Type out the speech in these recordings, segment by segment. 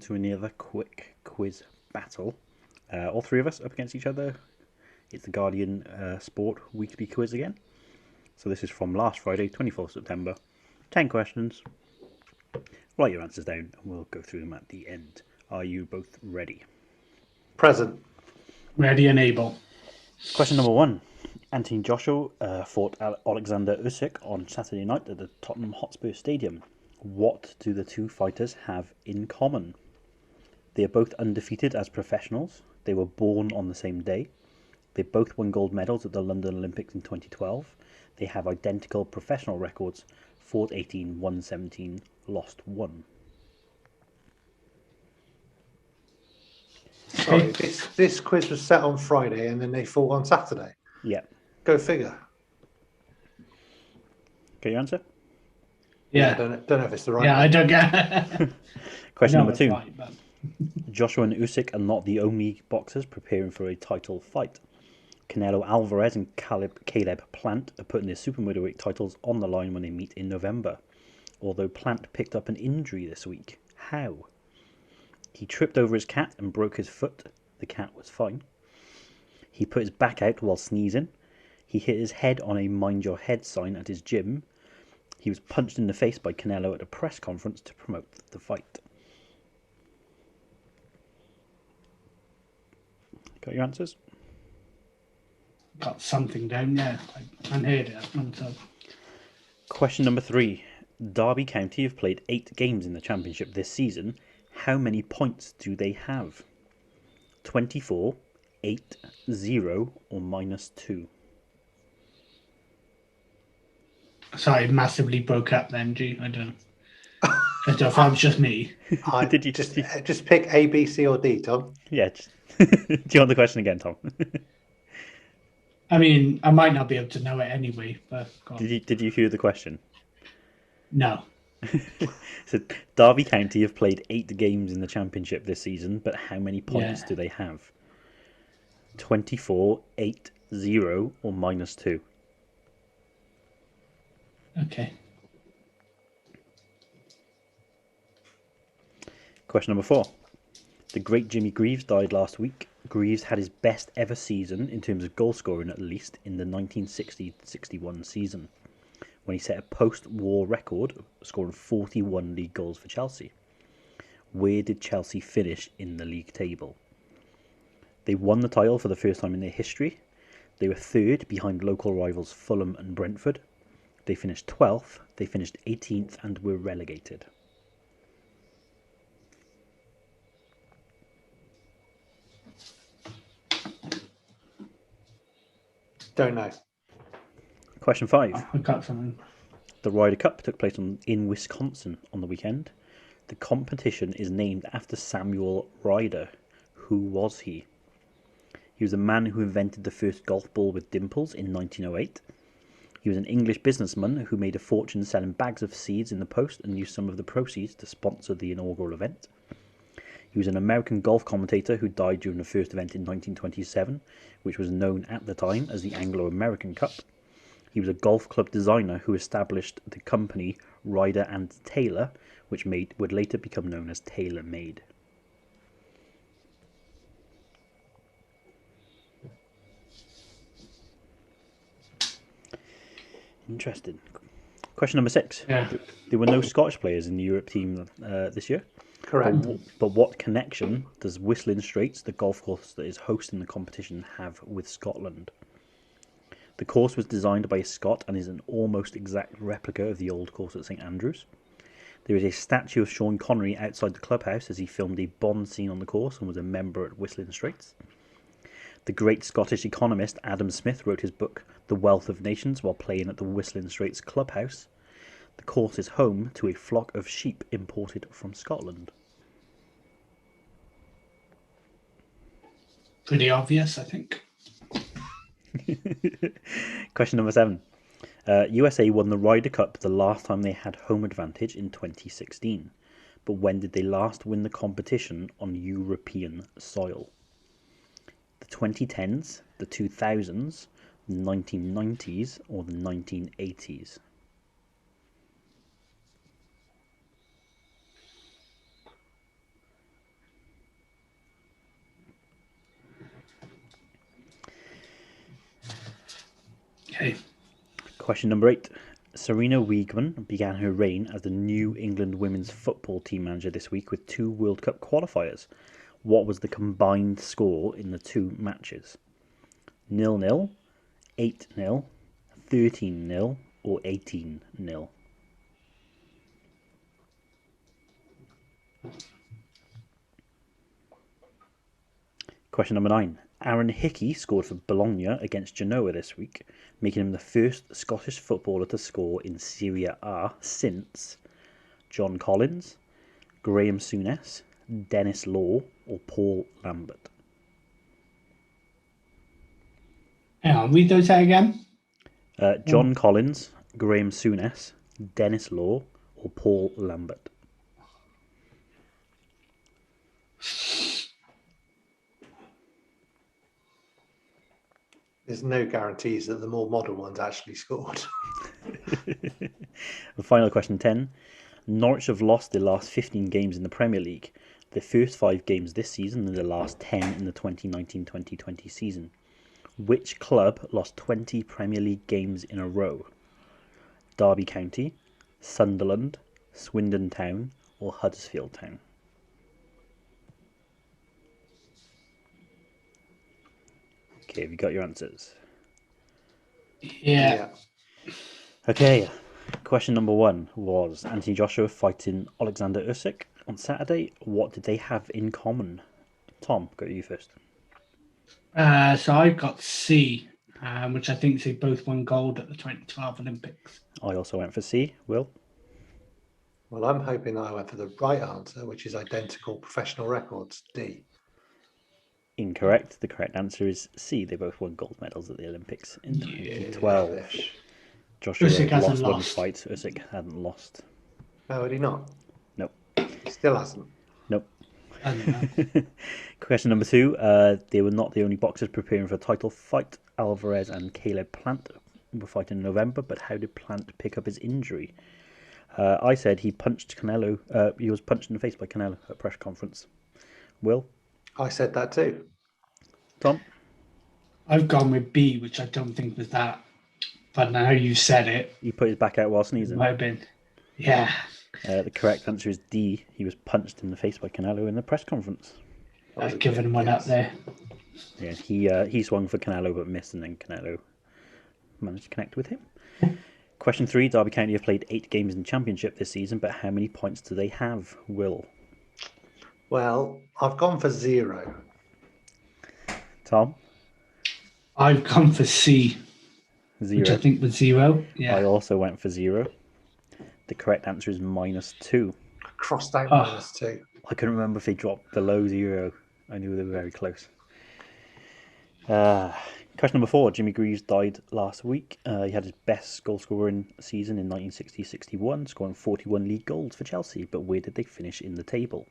to another quick quiz battle. All three of us up against each other. It's the Guardian Sport Weekly Quiz again. So this is from last Friday, 24th September. 10 questions. Write your answers down and we'll go through them at the end. Are you both ready? Present. Ready and able. Question number 1. Anthony Joshua fought Alexander Usyk on Saturday night at the Tottenham Hotspur Stadium. What do the two fighters have in common? They are both undefeated as professionals. They were born on the same day. They both won gold medals at the London Olympics in 2012. They have identical professional records: fought 18, won 17, lost 1. Sorry, this quiz was set on Friday and then they fought on Saturday. Yeah. Go figure. Get your answer? Yeah. I don't know if it's the right Yeah, one. I don't get. Question No, number it's 2. right, but- Joshua and Usyk are not the only boxers preparing for a title fight. Canelo Alvarez and Caleb Plant are putting their super middleweight titles on the line when they meet in November. Although Plant picked up an injury this week. How? He tripped over his cat and broke his foot. The cat was fine. He put his back out while sneezing. He hit his head on a mind your head sign at his gym. He was punched in the face by Canelo at a press conference to promote the fight. Got your answers? Got something down there. I unheard it. So. Question number 3. Derby County have played 8 games in the Championship this season. How many points do they have? 24, 8, 0 or -2? Sorry, massively broke up then, G. I don't know. I don't know if that was just me. Did you just pick A, B, C, or D, Tom? Yeah. Do you want the question again, Tom? I mean, I might not be able to know it anyway, but go on. Did you hear the question? No. So Derby County have played 8 games in the Championship this season, but how many points Yeah. do they have? 24, 8, 0 or -2? Okay. Question number 4. The great Jimmy Greaves died last week. Greaves had his best ever season in terms of goal scoring, at least, in the 1960-61 season, when he set a post-war record, scoring 41 league goals for Chelsea. Where did Chelsea finish in the league table? They won the title for the first time in their history. They were third behind local rivals Fulham and Brentford. They finished 12th, they finished 18th and were relegated. Don't know. Question 5. I got something. The Ryder Cup took place in Wisconsin on the weekend. The competition is named after Samuel Ryder. Who was he? He was the man who invented the first golf ball with dimples in 1908. He was an English businessman who made a fortune selling bags of seeds in the post and used some of the proceeds to sponsor the inaugural event. He was an American golf commentator who died during the first event in 1927, which was known at the time as the Anglo-American Cup. He was a golf club designer who established the company Ryder and Taylor, which would later become known as TaylorMade. Interesting. Question number 6. Yeah. There were no Scottish players in the Europe team this year. Correct. But what connection does Whistling Straits, the golf course that is hosting the competition, have with Scotland? The course was designed by a Scot and is an almost exact replica of the old course at St Andrews. There is a statue of Sean Connery outside the clubhouse as he filmed a Bond scene on the course and was a member at Whistling Straits. The great Scottish economist Adam Smith wrote his book The Wealth of Nations while playing at the Whistling Straits clubhouse. The course is home to a flock of sheep imported from Scotland. Pretty obvious, I think. Question number 7. USA won the Ryder Cup the last time they had home advantage in 2016. But when did they last win the competition on European soil? The 2010s, the 2000s, the 1990s or the 1980s? Okay. Question number 8. Serena Wiegman began her reign as the New England women's football team manager this week with 2 World Cup qualifiers. What was the combined score in the 2 matches? 0-0, 8-0, 13-0, or 18-0? Question number 9. Aaron Hickey scored for Bologna against Genoa this week, making him the first Scottish footballer to score in Serie A since John Collins, Graham Souness, Dennis Law, or Paul Lambert. Hang on, read those out again. John Collins, Graham Souness, Dennis Law, or Paul Lambert. There's no guarantees that the more modern ones actually scored. And final question 10. Norwich have lost their last 15 games in the Premier League, their first 5 games this season and the last 10 in the 2019-2020 season. Which club lost 20 Premier League games in a row? Derby County, Sunderland, Swindon Town, or Huddersfield Town? Okay, have you got your answers? Yeah. Okay, question number 1 was Anthony Joshua fighting Alexander Usyk on Saturday. What did they have in common? Tom, go to you first. So I've got C, which I think they both won gold at the 2012 Olympics. I also went for C. Will? Well, I'm hoping that I went for the right answer, which is identical professional records, D. Incorrect. The correct answer is C. They both won gold medals at the Olympics in 2012. Rubbish. Joshua Usyk had hasn't lost one lost. fight. Usyk hadn't lost. Oh, had he not? Nope. He still hasn't. Nope. I don't know. Question number 2. They were not the only boxers preparing for a title fight. Alvarez and Caleb Plant were fighting in November, but how did Plant pick up his injury? I said he punched Canelo. He was punched in the face by Canelo at a press conference. Will? I said that too. Tom? I've gone with B, which I don't think was that. But now you said it, He put his back out while it sneezing. might have been. Yeah. The correct answer is D. He was punched in the face by Canelo in the press conference. I've given one up there. Yeah, he swung for Canelo but missed, and then Canelo managed to connect with him. Question 3. Derby County have played 8 games in the Championship this season, but how many points do they have? Will? Well, I've gone for 0. Tom? I've gone for C, 0. which I think was 0. I Yeah. also went for 0. The correct answer is -2. Crossed out Oh. -2. I couldn't remember if they dropped below 0. I knew they were very close. Question number 4. Jimmy Greaves died last week. He had his best goal scoring season in 1960-61, scoring 41 league goals for Chelsea. But where did they finish in the table?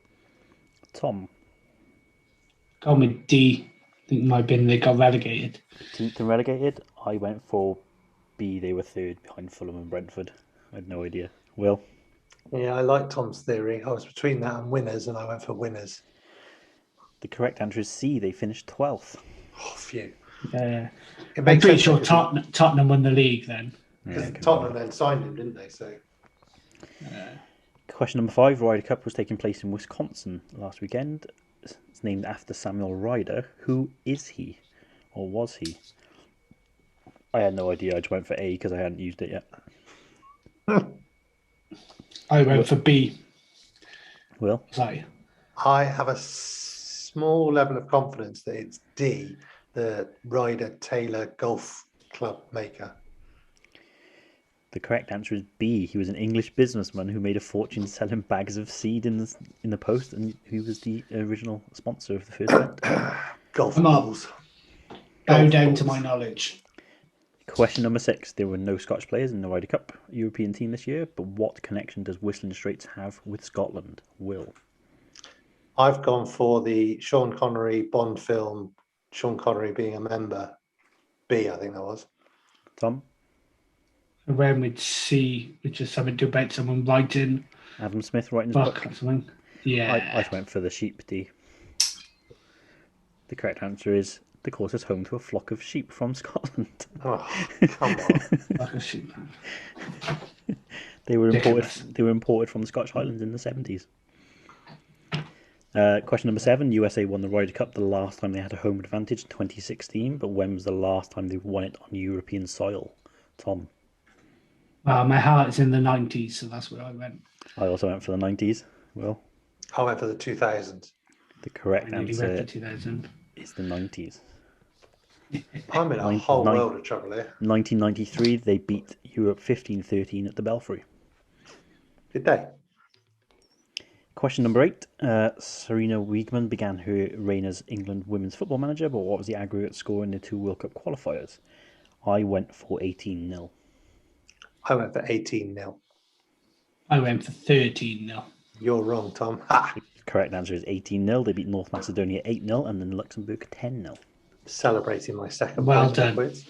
Tom? Gone with D. I think it might have been they got relegated. 10th and relegated. I went for B. They were 3rd behind Fulham and Brentford. I had no idea. Will? Yeah, I like Tom's theory. I was between that and winners, and I went for winners. The correct answer is C. They finished 12th. Oh, phew. It It I'm makes pretty sense sure because Tottenham won the league then. Tottenham then signed him, didn't they? So Question number 5. Ryder Cup was taking place in Wisconsin last weekend. It's named after Samuel Ryder. Who is he? Or was he? I had no idea. I just went for A because I hadn't used it yet. I went for B. Will? Sorry. I have a small level of confidence that it's D, the Ryder Taylor Golf Club maker. The correct answer is B. He was an English businessman who made a fortune selling bags of seed in the post, and he was the original sponsor of the first event. Golf Come on. balls. Bow Golf down balls. to my knowledge. Question number 6. There were no Scottish players in the Ryder Cup European team this year, but what connection does Whistling Straits have with Scotland? Will? I've gone for the Sean Connery Bond film, Sean Connery being a member. B, I think that was. Tom? I went with C, which is something to do about someone writing Adam Smith writing his book book? or something. Yeah. I went for the sheep D. The correct answer is The course is home to a flock of sheep from Scotland. Oh, come on. Like a sheep. They were Ridiculous. imported from the Scottish Highlands in the 70s. Question number 7. USA won the Ryder Cup the last time they had a home advantage in 2016, but when was the last time they won it on European soil? Tom? My heart is in the 90s, so that's where I went. I also went for the 90s. Will? I went for the 2000s. The correct I nearly went answer for 2000. is the 90s. I'm in a whole world of trouble here. 1993, they beat Europe 15-13 at the Belfry. Did they? Question number 8. Serena Wiegman began her reign as England women's football manager, but what was the aggregate score in the 2 World Cup qualifiers? I went for 18-0. I went for 18-0. I went for 13-0. You're wrong, Tom. Ha! The correct answer is 18-0. They beat North Macedonia 8-0 and then Luxembourg 10-0. Celebrating my second Well place done. quiz.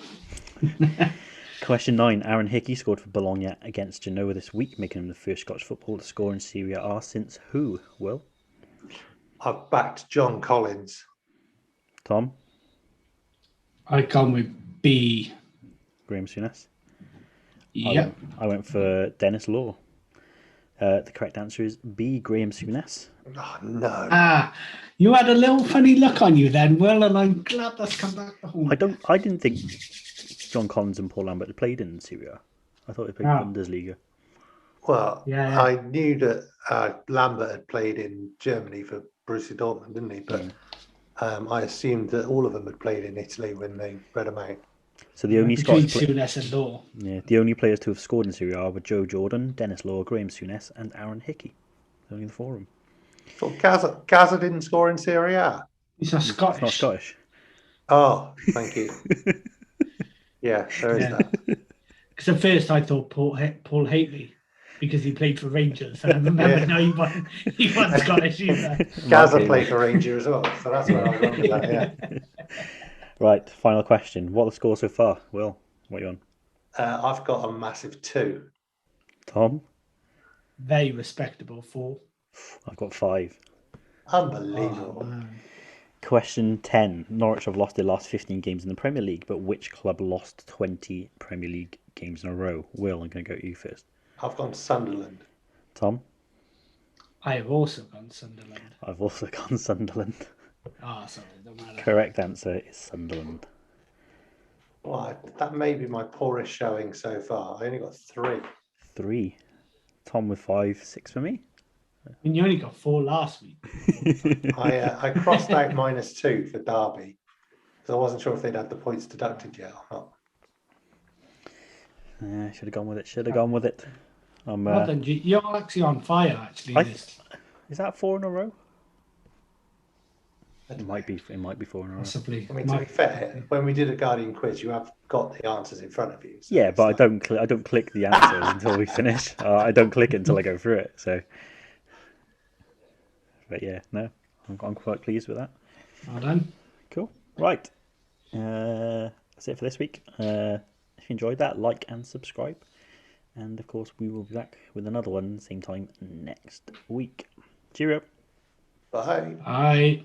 Question 9. Aaron Hickey scored for Bologna against Genoa this week, making him the first Scottish footballer to score in Serie A since who? Will? I've backed John Collins. Tom? I've gone with B. Graham Souness? Yep. I went for Dennis Law. The correct answer is B. Graham Souness. Oh, no. You had a little funny look on you then, Will, and I'm glad that's come back to haunt. I didn't think John Collins and Paul Lambert had played in Syria. I thought they played Bundesliga. Well, Yeah. I knew that Lambert had played in Germany for Borussia Dortmund, didn't he? But I assumed that all of them had played in Italy when they read them out. So the only Between Scottish Souness and Law. the only players to have scored in Syria were Joe Jordan, Dennis Law, Graham Souness, and Aaron Hickey. Only the 4 of them. Thought Gaza didn't score in Serie A. He's not Scottish. It's not Scottish. Oh, thank you. Yeah, there is that. Because at first I thought Paul Haley, because he played for Rangers. And I remember now he wasn't Scottish either. Gaza played for Ranger as well, so that's where I remember that, yeah. Right, final question. What are the scores so far? Will, what are you on? I've got a massive 2. Tom? Very respectable 4. I've got 5. Unbelievable. Question 10. Norwich have lost their last 15 games in the Premier League, but which club lost 20 Premier League games in a row? Will, I'm going to go to you first. I've gone Sunderland. Tom? I have also gone Sunderland. I've also gone Sunderland. Sorry, don't matter. Correct answer is Sunderland. Well, that may be my poorest showing so far. I only got 3. 3. Tom with 5, 6 for me. I mean, you only got 4 last week. I crossed out -2 for Derby because I wasn't sure if they'd had the points deducted yet or not. Should have gone with it. Well done, you're actually on fire, actually. Is that 4 in a row? It might be 4 in a row. Possibly. I mean, to be fair, when we did a Guardian quiz, you have got the answers in front of you. So Yeah, but I don't click the answers until we finish. I don't click it until I go through it. So, but yeah, no, I'm quite pleased with that. Well done. Cool. Right, that's it for this week. If you enjoyed that, like and subscribe, and of course we will be back with another one same time next week. Cheerio. Bye. Bye.